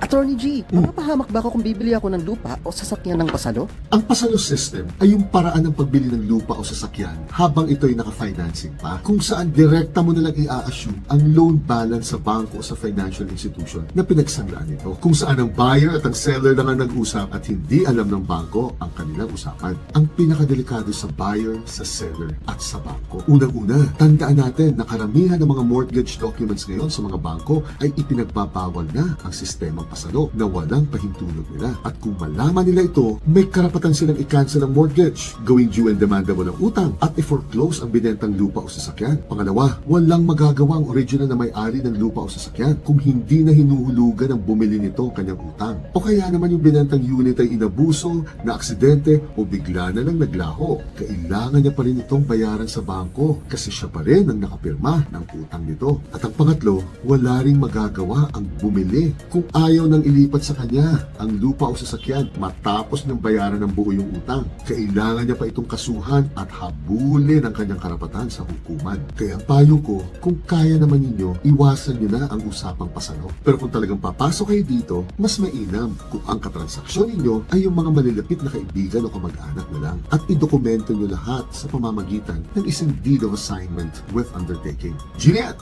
Attorney G, mapapahamak ba ako kung bibili ako ng lupa o sasakyan ng pasalo? Ang pasalo system ay yung paraan ng pagbili ng lupa o sasakyan habang ito'y naka-financing pa, kung saan direkta mo nalang i-assume ang loan balance sa bangko o sa financial institution na pinagsanglaan nito, kung saan ang buyer at ang seller lang ang nag-usap at hindi alam ng bangko ang kanilang usapan. Ang pinakadelikado sa buyer, sa seller at sa bangko. Unang-una, tandaan natin na karamihan ng mga mortgage documents ngayon sa mga bangko ay ipinagbabawal na ang sistemang pasalo na walang pahintulot nila. At kung malaman nila ito, may karapatan silang i-cancel ang mortgage, gawing due and demandable ng utang, at i-foreclose ang binentang lupa o sasakyan. Pangalawa, walang magagawa ang original na may-ari ng lupa o sasakyan kung hindi na hinuhulugan ang bumili nito ang kanyang utang. O kaya naman yung binentang unit ay inabuso, na aksidente o bigla na lang naglaho. Kailangan niya pa rin itong bayaran sa bangko kasi siya pa rin ang nakapirma ng utang nito. At ang pangatlo, wala ring magagawa ang bumili kung ayaw nang ilipat sa kanya ang lupa o sasakyan matapos ng bayaran ng buo yung utang. Kailangan niya pa itong kasuhan at habulin ang kanyang karapatan sa hukuman. Kaya ang payo ko, kung kaya naman ninyo, iwasan niyo na ang usapang pasalo. Pero kung talagang papasok kayo dito, mas mainam kung ang katransaksyon ninyo ay yung mga malilapit na kaibigan o kamag-anak na lang at idokumento niyo lahat sa pamamagitan ng isang deed of assignment with undertaking. Juliet!